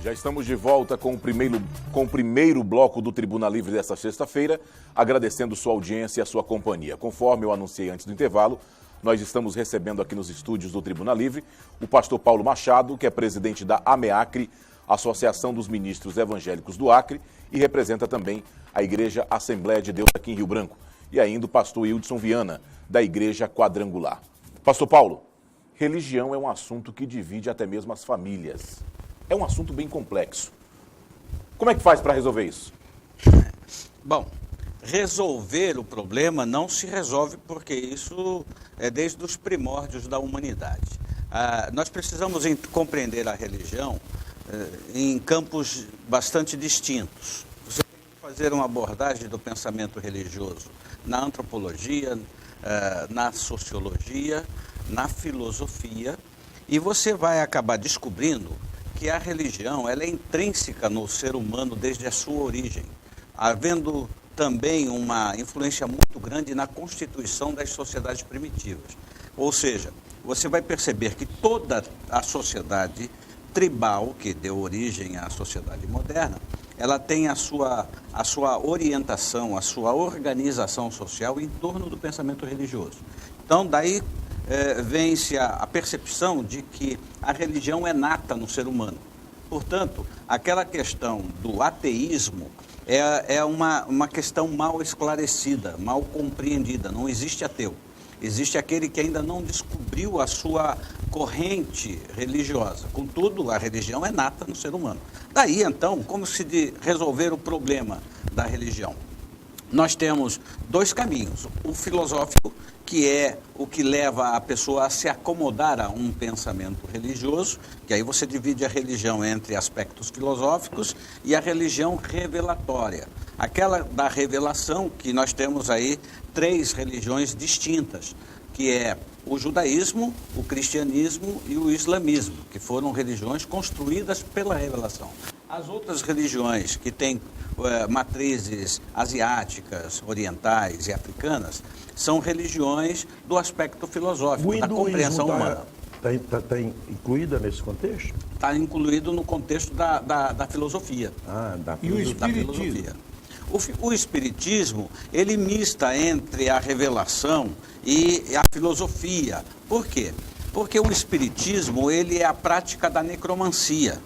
Já estamos de volta com o primeiro bloco do Tribuna Livre desta sexta-feira, agradecendo sua audiência e a sua companhia. Conforme eu anunciei antes do intervalo, nós estamos recebendo aqui nos estúdios do Tribuna Livre o pastor Paulo Machado, que é presidente da AMEACRE, Associação dos Ministros Evangélicos do Acre, e representa também a Igreja Assembleia de Deus aqui em Rio Branco. E ainda o pastor Hildson Viana, da Igreja Quadrangular. Pastor Paulo, religião é um assunto que divide até mesmo as famílias. É um assunto bem complexo. Como é que faz para resolver isso? Bom, resolver o problema não se resolve porque isso é desde os primórdios da humanidade. Nós precisamos compreender a religião em campos bastante distintos. Você tem que fazer uma abordagem do pensamento religioso na antropologia, na sociologia, na filosofia, e você vai acabar descobrindo que a religião ela é intrínseca no ser humano desde a sua origem, havendo também uma influência muito grande na constituição das sociedades primitivas. Ou seja, você vai perceber que toda a sociedade tribal, que deu origem à sociedade moderna, ela tem a sua orientação, a sua organização social em torno do pensamento religioso. Então, daí vem-se a percepção de que a religião é nata no ser humano. Portanto, aquela questão do ateísmo é uma questão mal esclarecida, mal compreendida. Não existe ateu. Existe aquele que ainda não descobriu a sua corrente religiosa. Contudo, a religião é nata no ser humano. Daí, então, como se resolver o problema da religião? Nós temos dois caminhos. O filosófico, que é o que leva a pessoa a se acomodar a um pensamento religioso, que aí você divide a religião entre aspectos filosóficos e a religião revelatória. Aquela da revelação, que nós temos aí três religiões distintas, que é o judaísmo, o cristianismo e o islamismo, que foram religiões construídas pela revelação. As outras religiões que têm matrizes asiáticas, orientais e africanas, são religiões do aspecto filosófico, da compreensão humana. Está incluída nesse contexto? Está incluído no contexto da filosofia. E o espiritismo? O espiritismo, ele mista entre a revelação e a filosofia. Por quê? Porque o espiritismo, ele é a prática da necromancia.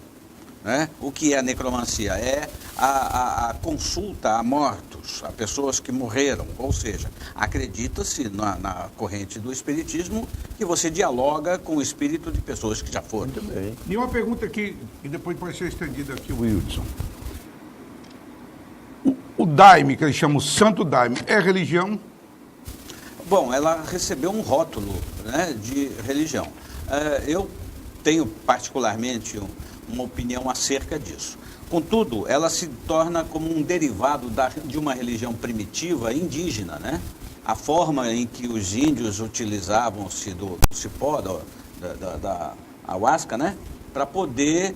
Né? O que é a necromancia? É a consulta a mortos, a pessoas que morreram. Ou seja, acredita-se na corrente do espiritismo que você dialoga com o espírito de pessoas que já foram. Muito bem. E uma pergunta que depois pode ser estendida aqui, Wilson. O daime, que eles chamam Santo Daime, é religião? Bom, ela recebeu um rótulo, né, de religião. Eu tenho particularmente uma opinião acerca disso. Contudo, ela se torna como um derivado de uma religião primitiva indígena, né? A forma em que os índios utilizavam-se do cipó, da ayahuasca, né? Para poder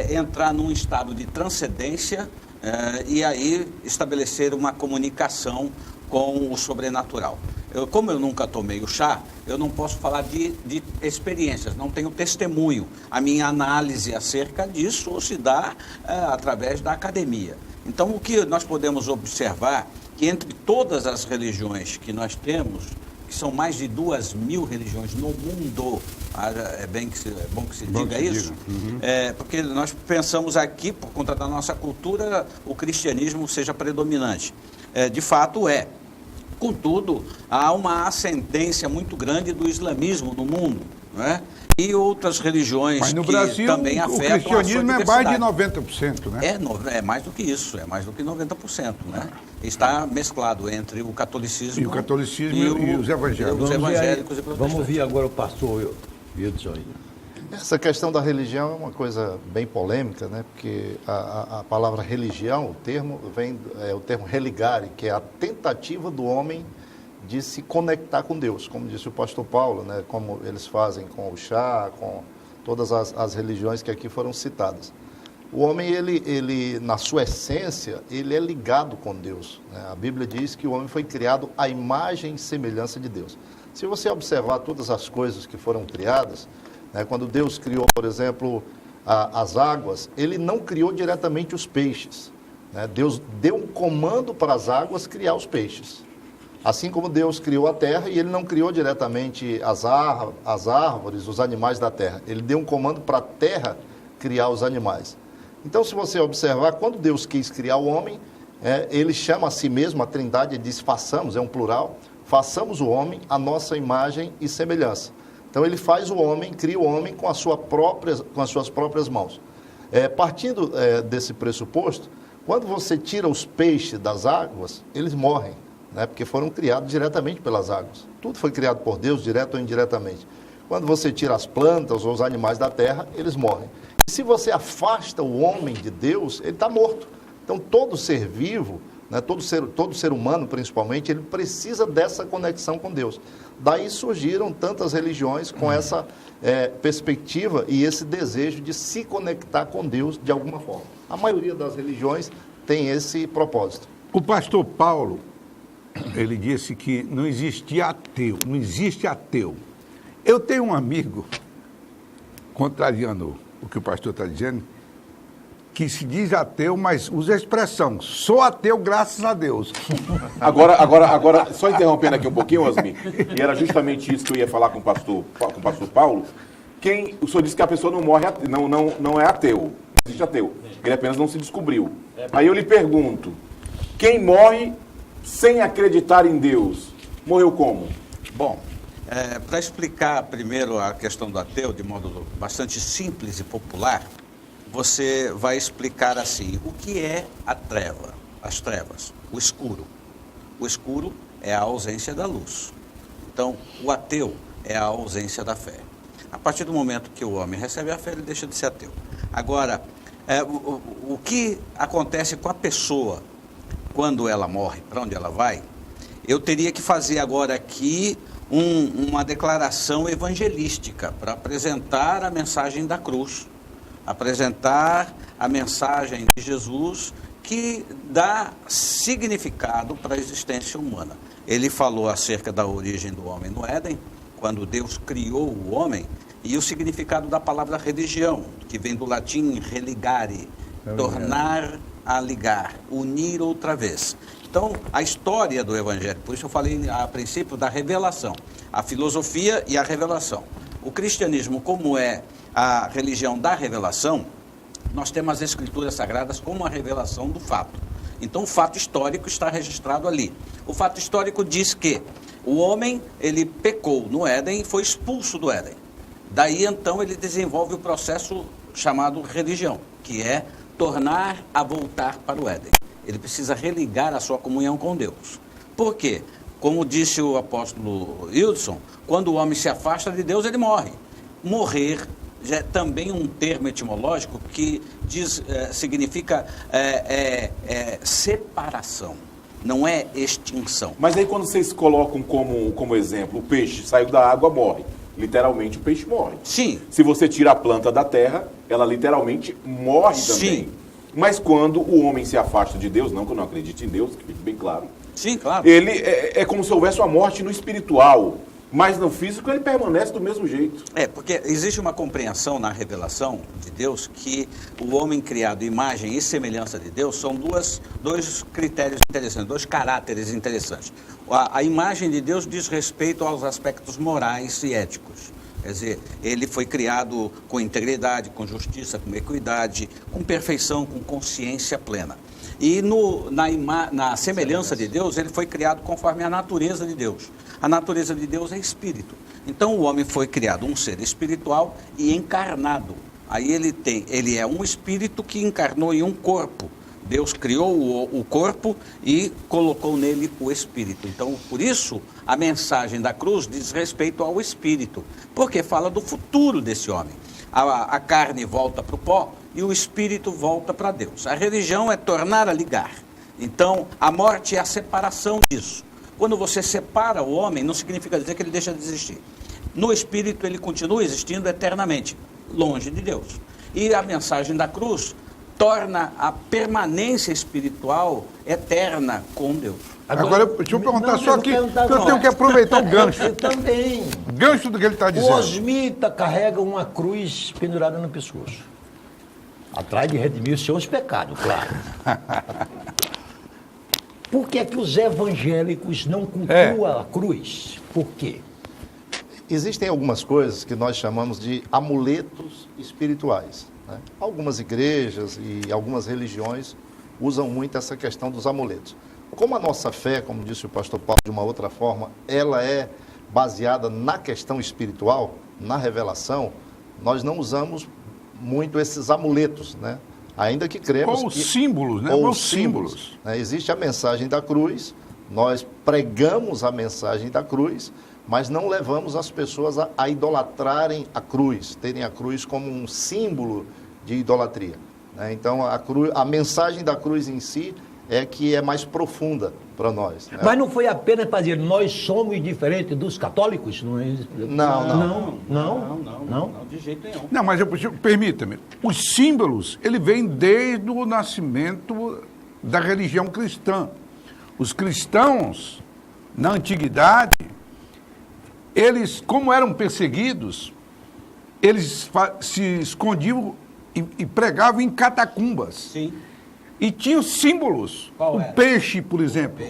entrar num estado de transcendência e aí estabelecer uma comunicação com o sobrenatural. Como eu nunca tomei o chá, eu não posso falar de experiências, não tenho testemunho. A minha análise acerca disso se dá através da academia. Então, o que nós podemos observar, que entre todas as religiões que nós temos, que são mais de 2.000 religiões no mundo, é bom que se diga isso, porque nós pensamos aqui, por conta da nossa cultura, o cristianismo seja predominante. De fato é. Contudo, há uma ascendência muito grande do islamismo no mundo, né? E outras religiões mas no que Brasil, também afetam a sua cristianismo é mais de 90%, né? É mais do que isso, é mais do que 90%, né? Está mesclado entre o catolicismo e os evangélicos. Os evangélicos e protestantes. Vamos ouvir agora o pastor Hildson. Essa questão da religião é uma coisa bem polêmica, né? Porque a palavra religião, o termo vem o termo religare, que é a tentativa do homem de se conectar com Deus, como disse o pastor Paulo, né? Como eles fazem com o chá, com todas as religiões que aqui foram citadas. O homem, ele na sua essência, ele é ligado com Deus, né? A Bíblia diz que o homem foi criado à imagem e semelhança de Deus. Se você observar todas as coisas que foram criadas, né, quando Deus criou, por exemplo, as águas, ele não criou diretamente os peixes, né? Deus deu um comando para as águas criar os peixes. Assim como Deus criou a terra e ele não criou diretamente as árvores, os animais da terra. Ele deu um comando para a terra criar os animais. Então, se você observar, quando Deus quis criar o homem, ele chama a si mesmo, a Trindade, ele diz façamos, é um plural, façamos o homem à nossa imagem e semelhança. Então, ele faz o homem, cria o homem com as suas próprias mãos. Partindo desse pressuposto, quando você tira os peixes das águas, eles morrem, né? Porque foram criados diretamente pelas águas. Tudo foi criado por Deus, direto ou indiretamente. Quando você tira as plantas ou os animais da terra, eles morrem. E se você afasta o homem de Deus, ele está morto. Então, todo ser vivo, né, todo ser humano principalmente, ele precisa dessa conexão com Deus. Daí surgiram tantas religiões com essa perspectiva e esse desejo de se conectar com Deus de alguma forma. A maioria das religiões tem esse propósito. O pastor Paulo, ele disse que não existia ateu, não existe ateu. Eu tenho um amigo, contrariando o que o pastor está dizendo, que se diz ateu, mas usa a expressão, sou ateu graças a Deus. Agora, só interrompendo aqui um pouquinho, Osmi, e era justamente isso que eu ia falar com o pastor Paulo. O senhor disse que a pessoa não morre, não é ateu, não existe ateu, ele apenas não se descobriu. Aí eu lhe pergunto, quem morre sem acreditar em Deus, morreu como? Bom, para explicar primeiro a questão do ateu de modo bastante simples e popular, você vai explicar assim, o que é a treva, as trevas, o escuro. O escuro é a ausência da luz. Então, o ateu é a ausência da fé. A partir do momento que o homem recebe a fé, ele deixa de ser ateu. Agora, o que acontece com a pessoa quando ela morre, para onde ela vai? Eu teria que fazer agora aqui uma declaração evangelística para apresentar a mensagem da cruz, apresentar a mensagem de Jesus que dá significado para a existência humana. Ele falou acerca da origem do homem no Éden, quando Deus criou o homem, e o significado da palavra religião, que vem do latim religare, tornar a ligar, unir outra vez. Então, a história do Evangelho, por isso eu falei a princípio da revelação, a filosofia e a revelação. O cristianismo, como é a religião da revelação, nós temos as escrituras sagradas como a revelação do fato. Então, o fato histórico está registrado ali. O fato histórico diz que o homem, ele pecou no Éden e foi expulso do Éden. Daí, então, ele desenvolve o processo chamado religião, que é tornar a voltar para o Éden. Ele precisa religar a sua comunhão com Deus. Por quê? Como disse o apóstolo Hildson, quando o homem se afasta de Deus, ele morre. Morrer é também um termo etimológico que significa separação, não é extinção. Mas aí quando vocês colocam como exemplo, o peixe saiu da água, morre. Literalmente o peixe morre. Sim. Se você tira a planta da terra, ela literalmente morre também. Sim. Mas quando o homem se afasta de Deus, não que eu não acredite em Deus, que fique bem claro. Sim, claro. Ele é como se houvesse uma morte no espiritual, mas no físico ele permanece do mesmo jeito. Porque existe uma compreensão na revelação de Deus que o homem criado imagem e semelhança de Deus são dois critérios interessantes, dois caráteres interessantes. A imagem de Deus diz respeito aos aspectos morais e éticos. Quer dizer, ele foi criado com integridade, com justiça, com equidade, com perfeição, com consciência plena. E na semelhança de Deus, ele foi criado conforme a natureza de Deus. A natureza de Deus é espírito. Então o homem foi criado um ser espiritual e encarnado. Aí ele é um espírito que encarnou em um corpo. Deus criou o corpo e colocou nele o espírito. Então, por isso, a mensagem da cruz diz respeito ao espírito, porque fala do futuro desse homem. A carne volta para o pó e o espírito volta para Deus. A religião é tornar a ligar. Então, a morte é a separação disso. Quando você separa o homem, não significa dizer que ele deixa de existir. No espírito, ele continua existindo eternamente, longe de Deus. E a mensagem da cruz torna a permanência espiritual eterna com Deus. Agora deixa eu perguntar só aqui, eu tenho que aproveitar o gancho. Eu também. Gancho do que ele está O dizendo. Osmita carrega uma cruz pendurada no pescoço. Atrás de redimir os seus pecados, claro. Por que é que os evangélicos não cultuam a cruz? Por quê? Existem algumas coisas que nós chamamos de amuletos espirituais, né? Algumas igrejas e algumas religiões usam muito essa questão dos amuletos. Como a nossa fé, como disse o pastor Paulo de uma outra forma, ela é baseada na questão espiritual, na revelação, nós não usamos muito esses amuletos, né? Ainda que cremos... Ou os símbolos, né? Ou os símbolos. Né? Existe a mensagem da cruz, nós pregamos a mensagem da cruz, mas não levamos as pessoas a idolatrarem a cruz, terem a cruz como um símbolo de idolatria, né? Então, a mensagem da cruz em si é que é mais profunda para nós, né? Mas não foi apenas para dizer, nós somos diferentes dos católicos? Não, Não, de jeito nenhum. Não, mas permita-me, os símbolos, ele vem desde o nascimento da religião cristã. Os cristãos, na antiguidade, eles, como eram perseguidos, eles se escondiam e pregavam em catacumbas. Sim. E tinham símbolos. Qual o era? peixe, por exemplo.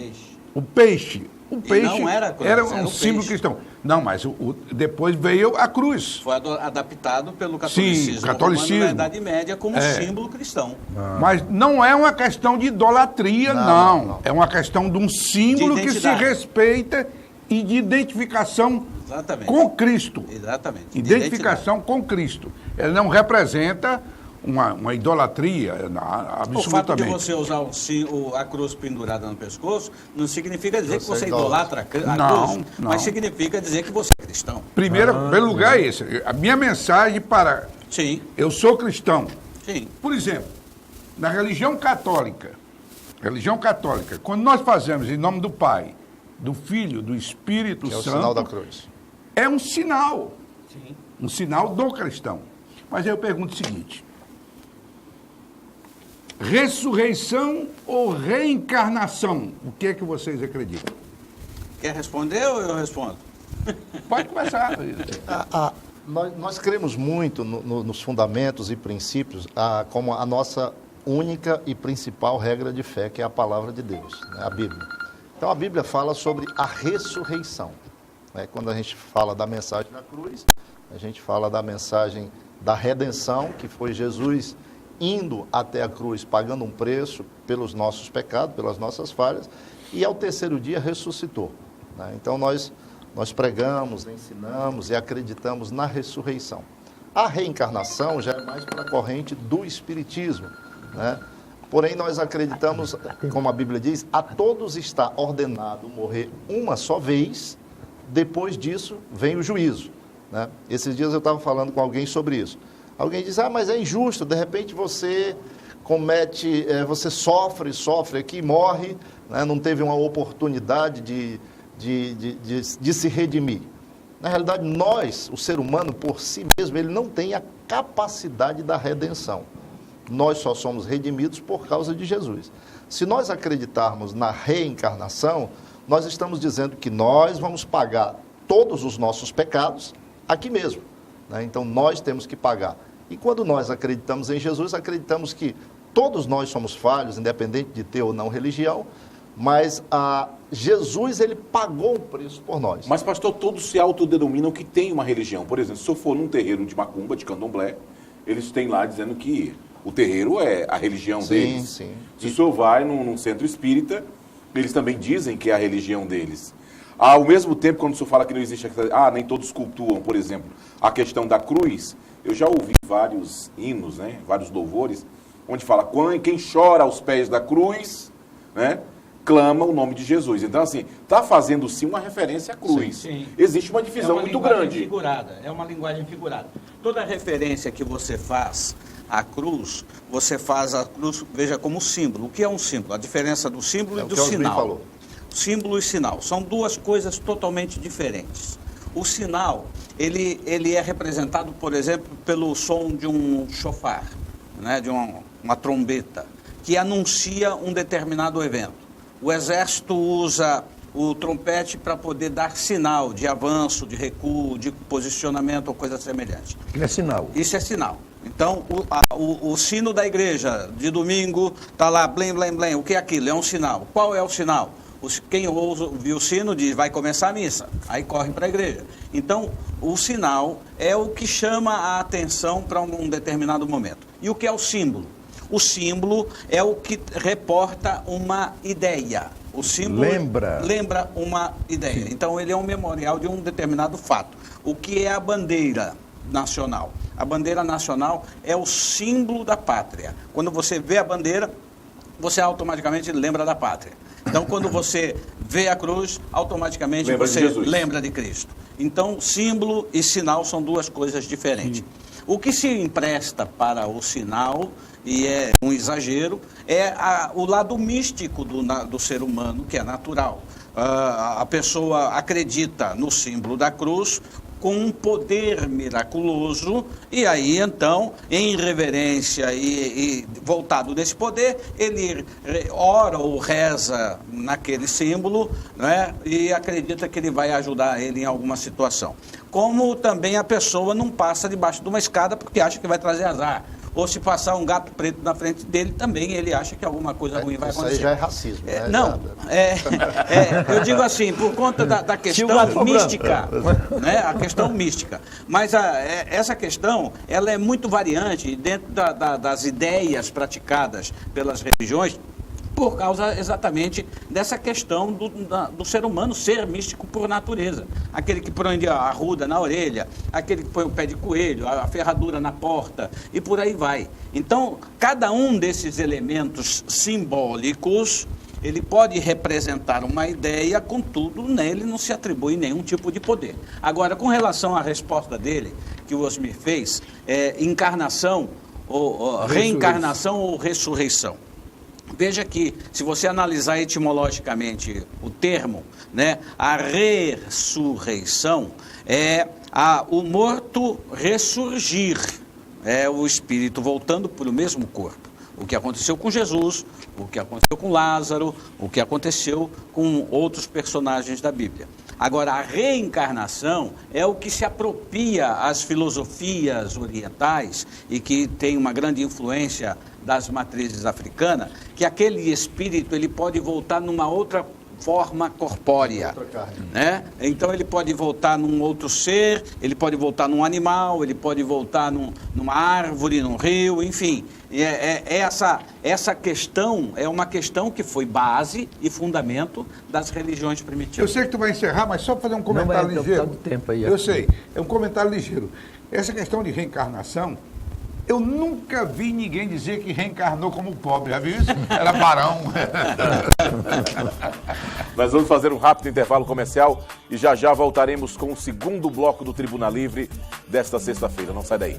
O peixe. O peixe não era a cruz, era era um o símbolo peixe. cristão. Não, mas depois veio a cruz. Foi adaptado pelo catolicismo. Sim, o catolicismo. Romano na Idade Média como símbolo cristão. Mas não é uma questão de idolatria, não. É uma questão de um símbolo De que se identidade. respeita e de identificação Exatamente. com Cristo. Exatamente. De Identificação com Cristo. Ele não representa uma idolatria, absolutamente. O fato de você usar a cruz pendurada no pescoço não significa dizer que você idolatra a cruz, não. mas significa dizer que você é cristão. Primeiro lugar é esse. A minha mensagem para... Sim. Eu sou cristão. Sim. Por exemplo, na religião católica, quando nós fazemos em nome do Pai, do Filho, do Espírito Que é o Santo... sinal da cruz. É um sinal. Sim. Um sinal do cristão. Mas aí eu pergunto o seguinte: ressurreição ou reencarnação? O que é que vocês acreditam? Quer responder ou eu respondo? Pode começar. Nós cremos muito nos fundamentos e princípios como a nossa única e principal regra de fé, que é a palavra de Deus, né? A Bíblia. Então, a Bíblia fala sobre a ressurreição, né? Quando a gente fala da mensagem da cruz, a gente fala da mensagem da redenção, que foi Jesus indo até a cruz, pagando um preço pelos nossos pecados, pelas nossas falhas, e ao terceiro dia ressuscitou, né? Então, nós pregamos, ensinamos e acreditamos na ressurreição. A reencarnação já é mais para a corrente do Espiritismo, né? Porém, nós acreditamos, como a Bíblia diz, a todos está ordenado morrer uma só vez, depois disso vem o juízo, né? Esses dias eu estava falando com alguém sobre isso. Alguém diz, mas é injusto, de repente você você sofre aqui, morre, né? Não teve uma oportunidade de se redimir. Na realidade, o ser humano, por si mesmo, ele não tem a capacidade da redenção. Nós só somos redimidos por causa de Jesus. Se nós acreditarmos na reencarnação, nós estamos dizendo que nós vamos pagar todos os nossos pecados aqui mesmo, né? Então, nós temos que pagar. E quando nós acreditamos em Jesus, acreditamos que todos nós somos falhos, independente de ter ou não religião, mas Jesus, ele pagou o preço por nós. Mas, pastor, todos se autodenominam que tem uma religião. Por exemplo, se eu for num terreiro de macumba, de candomblé, eles têm lá dizendo que o terreiro é a religião deles. Sim. Se o senhor vai num centro espírita, eles também dizem que é a religião deles. Ao mesmo tempo, quando o senhor fala que não existe... nem todos cultuam, por exemplo, a questão da cruz, eu já ouvi vários hinos, né, vários louvores, onde fala, quem chora aos pés da cruz, né, clama o nome de Jesus. Então, assim, está fazendo sim uma referência à cruz. Sim. Existe uma divisão muito grande. É uma linguagem figurada. Toda referência que você faz à cruz, você faz a cruz, veja, como símbolo. O que é um símbolo? A diferença do símbolo e do sinal. Falou. Símbolo e sinal. São duas coisas totalmente diferentes. O sinal, ele é representado, por exemplo, pelo som de um chofar, né, de uma trombeta, que anuncia um determinado evento. O exército usa o trompete para poder dar sinal de avanço, de recuo, de posicionamento ou coisa semelhante. É sinal. Isso é sinal. Então, o sino da igreja de domingo está lá, blém, blém, blém. O que é aquilo? É um sinal. Qual é o sinal? Quem ouve o sino diz, vai começar a missa. Aí corre para a igreja. Então, o sinal é o que chama a atenção para um determinado momento. E o que é o símbolo? O símbolo é o que reporta uma ideia. O símbolo lembra uma ideia. Sim. Então, ele é um memorial de um determinado fato. O que é a bandeira nacional? A bandeira nacional é o símbolo da pátria. Quando você vê a bandeira, você automaticamente lembra da pátria. Então, quando você vê a cruz, automaticamente você lembra de Cristo. Então, símbolo e sinal são duas coisas diferentes. Sim. O que se empresta para o sinal, e é um exagero, é o lado místico do ser humano, que é natural. A pessoa acredita no símbolo da cruz com um poder miraculoso, e aí então, em reverência e voltado desse poder, ele ora ou reza naquele símbolo, né, e acredita que ele vai ajudar ele em alguma situação. Como também a pessoa não passa debaixo de uma escada porque acha que vai trazer azar. Ou se passar um gato preto na frente dele, também ele acha que alguma coisa ruim vai acontecer. Isso aí já é racismo, né? Não, eu digo assim, por conta da questão mística, né? A questão mística. Mas essa questão, ela é muito variante dentro das ideias praticadas pelas religiões, por causa exatamente dessa questão do ser humano ser místico por natureza. Aquele que prende a arruda na orelha, aquele que põe o pé de coelho, a ferradura na porta e por aí vai. Então, cada um desses elementos simbólicos, ele pode representar uma ideia, contudo, nele não se atribui nenhum tipo de poder. Agora, com relação à resposta dele, que o Osmir fez, encarnação, ou reencarnação ou ressurreição. Veja que, se você analisar etimologicamente o termo, né, a ressurreição é o morto ressurgir, é o espírito voltando para o mesmo corpo. O que aconteceu com Jesus, o que aconteceu com Lázaro, o que aconteceu com outros personagens da Bíblia. Agora, a reencarnação é o que se apropria às filosofias orientais e que tem uma grande influência das matrizes africanas, que aquele espírito ele pode voltar numa outra forma corpórea, né? Então ele pode voltar num outro ser, ele pode voltar num animal, ele pode voltar numa árvore, num rio, enfim. Essa questão é uma questão que foi base e fundamento das religiões primitivas. Eu sei que tu vai encerrar, mas só fazer um comentário ligeiro. Tempo aí, eu sei, é um comentário ligeiro. Essa questão de reencarnação, eu nunca vi ninguém dizer que reencarnou como pobre, já viu isso? Era barão. Nós vamos fazer um rápido intervalo comercial e já voltaremos com o segundo bloco do Tribuna Livre desta sexta-feira. Não sai daí.